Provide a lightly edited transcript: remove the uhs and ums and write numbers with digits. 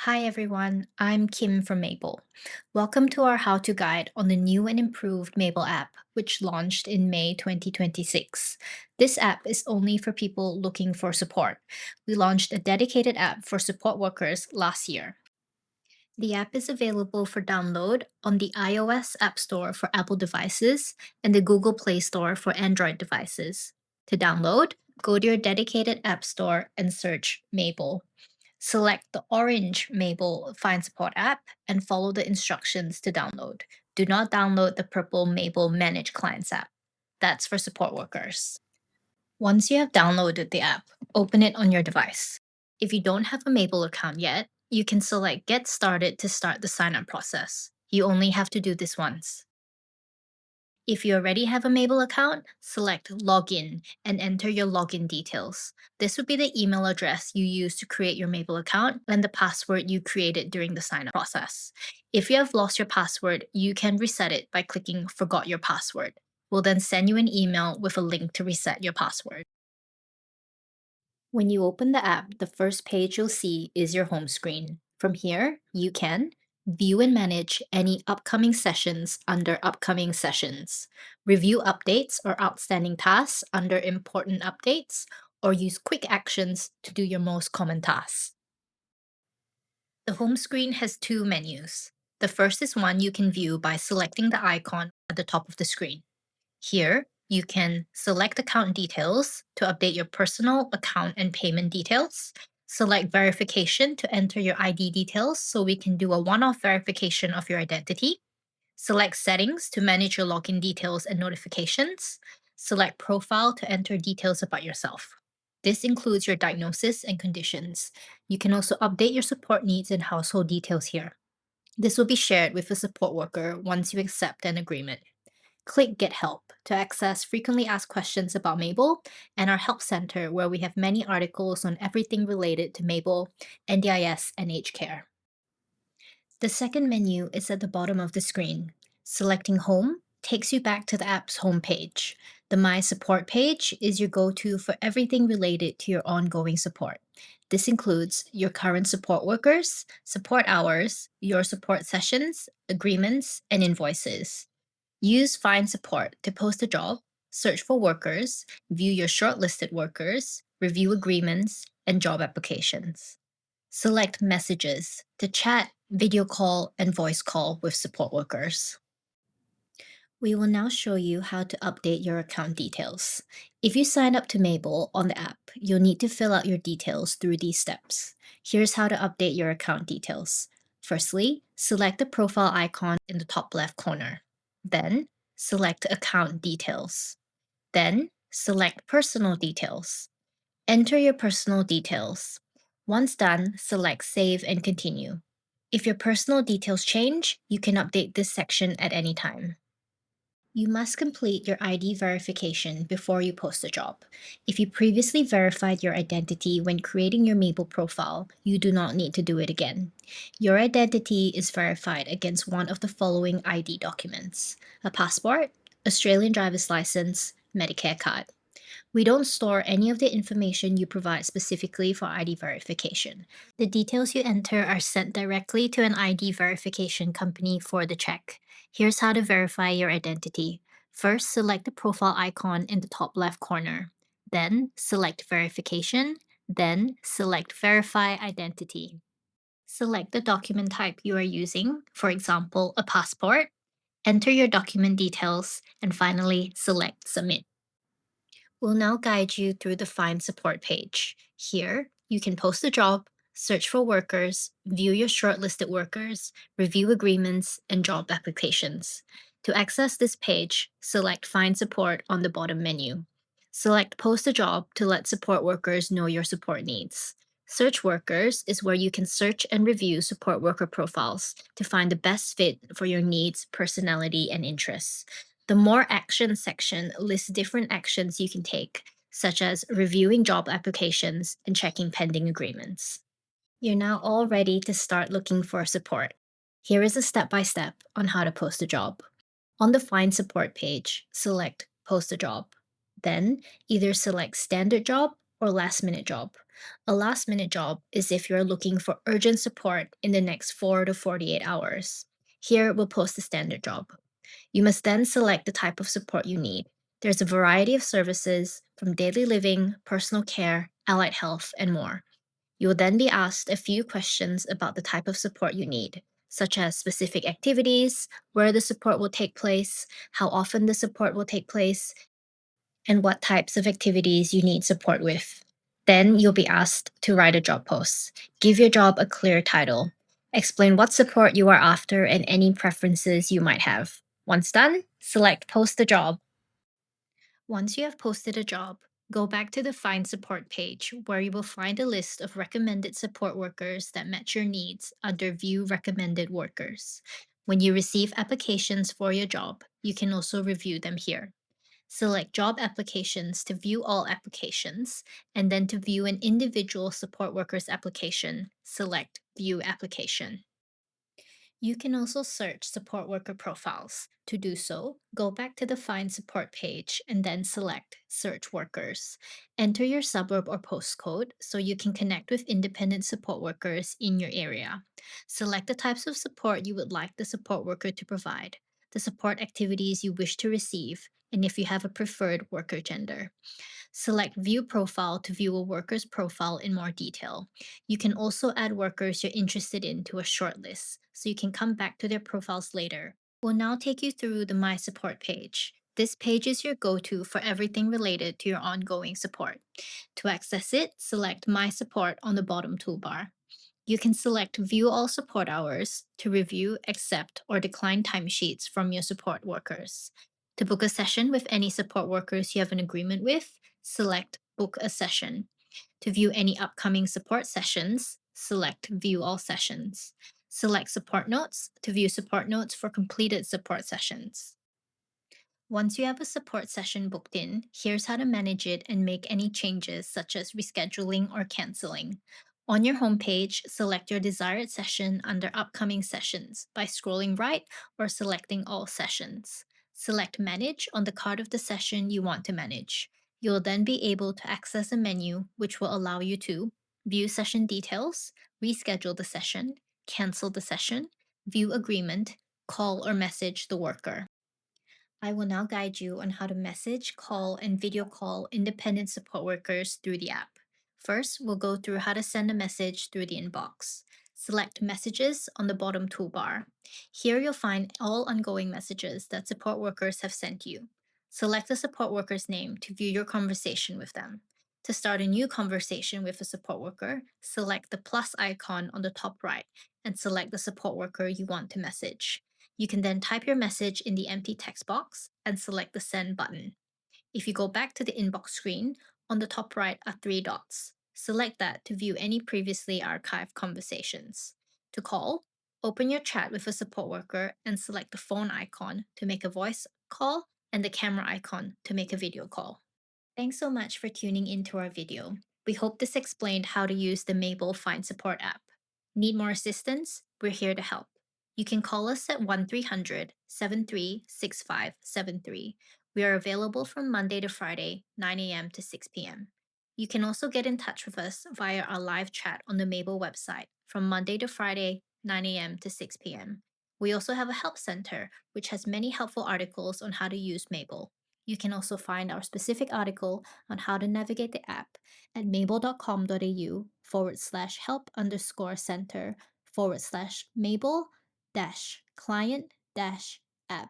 Hi everyone, I'm Kim from Mable. Welcome to our how to guide on the new and improved Mable app, which launched in May 2026. This app is only for people looking for support. We launched a dedicated app for support workers last year. The app is available for download on the iOS App Store for Apple devices and the Google Play Store for Android devices. To download, go to your dedicated app store and search Mable. Select the orange Mable Find Support app and follow the instructions to download. Do not download the purple Mable Manage Clients app. That's for support workers. Once you have downloaded the app, open it on your device. If you don't have a Mable account yet, you can select Get Started to start the sign up process. You only have to do this once. If you already have a Mable account, select Login and enter your login details. This would be the email address you use to create your Mable account and the password you created during the sign up process. If you have lost your password, you can reset it by clicking Forgot Your Password. We'll then send you an email with a link to reset your password. When you open the app, the first page you'll see is your home screen. From here, you can view and manage any upcoming sessions under Upcoming Sessions, review updates or outstanding tasks under Important Updates, or use quick actions to do your most common tasks. The home screen has two menus. The first is one you can view by selecting the icon at the top of the screen. Here, you can select account details to update your personal account and payment details. Select verification to enter your ID details so we can do a one off verification of your identity. Select settings to manage your login details and notifications. Select profile to enter details about yourself. This includes your diagnosis and conditions. You can also update your support needs and household details here. This will be shared with a support worker once you accept an agreement. Click Get Help to access frequently asked questions about Mable and our Help Center, where we have many articles on everything related to Mable, NDIS, and aged care. The second menu is at the bottom of the screen. Selecting Home takes you back to the app's home page. The My Support page is your go to for everything related to your ongoing support. This includes your current support workers, support hours, your support sessions, agreements, and invoices. Use Find Support to post a job, search for workers, view your shortlisted workers, review agreements, and job applications. Select Messages to chat, video call, and voice call with support workers. We will now show you how to update your account details. If you sign up to Mable on the app, you'll need to fill out your details through these steps. Here's how to update your account details. Firstly, select the profile icon in the top left corner. Then, select Account Details. Then, select Personal Details. Enter your personal details. Once done, select Save and Continue. If your personal details change, you can update this section at any time. You must complete your ID verification before you post a job. If you previously verified your identity when creating your Mable profile, you do not need to do it again. Your identity is verified against one of the following ID documents: a passport, Australian driver's license, Medicare card. We don't store any of the information you provide specifically for ID verification. The details you enter are sent directly to an ID verification company for the check. Here's how to verify your identity. First, select the profile icon in the top left corner. Then, select Verification. Then, select Verify Identity. Select the document type you are using, for example, a passport. Enter your document details, and finally, select Submit. We'll now guide you through the Find Support page. Here, you can post a job, search for workers, view your shortlisted workers, review agreements, and job applications. To access this page, select Find Support on the bottom menu. Select Post a Job to let support workers know your support needs. Search Workers is where you can search and review support worker profiles to find the best fit for your needs, personality, and interests. The More Actions section lists different actions you can take, such as reviewing job applications and checking pending agreements. You're now all ready to start looking for support. Here is a step by step on how to post a job. On the Find Support page, select Post a Job. Then, either select Standard Job or last minute job. A last minute job is if you're looking for urgent support in the next 4 to 48 hours. Here, we'll post the standard job. You must then select the type of support you need. There's a variety of services from daily living, personal care, allied health, and more. You will then be asked a few questions about the type of support you need, such as specific activities, where the support will take place, how often the support will take place, and what types of activities you need support with. Then you'll be asked to write a job post. Give your job a clear title. Explain what support you are after and any preferences you might have. Once done, select Post the Job. Once you have posted a job, go back to the Find Support page where you will find a list of recommended support workers that match your needs under View Recommended Workers. When you receive applications for your job, you can also review them here. Select Job Applications to view all applications, and then to view an individual support worker's application, select View Application. You can also search support worker profiles. To do so, go back to the Find Support page and then select Search Workers. Enter your suburb or postcode so you can connect with independent support workers in your area. Select the types of support you would like the support worker to provide, the support activities you wish to receive, and if you have a preferred worker gender. Select View Profile to view a worker's profile in more detail. You can also add workers you're interested in to a shortlist, so you can come back to their profiles later. We'll now take you through the My Support page. This page is your go to for everything related to your ongoing support. To access it, select My Support on the bottom toolbar. You can select View All Support Hours to review, accept, or decline timesheets from your support workers. To book a session with any support workers you have an agreement with, select Book a Session. To view any upcoming support sessions, select View All Sessions. Select Support Notes to view support notes for completed support sessions. Once you have a support session booked in, here's how to manage it and make any changes such as rescheduling or canceling. On your homepage, select your desired session under Upcoming Sessions by scrolling right or selecting All Sessions. Select Manage on the card of the session you want to manage. You'll then be able to access a menu which will allow you to view session details, reschedule the session, cancel the session, view agreement, call or message the worker. I will now guide you on how to message, call, and video call independent support workers through the app. First, we'll go through how to send a message through the inbox. Select Messages on the bottom toolbar. Here you'll find all ongoing messages that support workers have sent you. Select the support worker's name to view your conversation with them. To start a new conversation with a support worker, select the plus icon on the top right and select the support worker you want to message. You can then type your message in the empty text box and select the send button. If you go back to the inbox screen, on the top right are three dots. Select that to view any previously archived conversations. To call, open your chat with a support worker and select the phone icon to make a voice call and the camera icon to make a video call. Thanks so much for tuning into our video. We hope this explained how to use the Mable Find Support app. Need more assistance? We're here to help. You can call us at 1-300-736573. We are available from Monday to Friday, 9 a.m. to 6 p.m. You can also get in touch with us via our live chat on the Mable website from Monday to Friday, 9 a.m. to 6 p.m. We also have a help center, which has many helpful articles on how to use Mable. You can also find our specific article on how to navigate the app at mable.com.au/help_center/Mable-client-app/.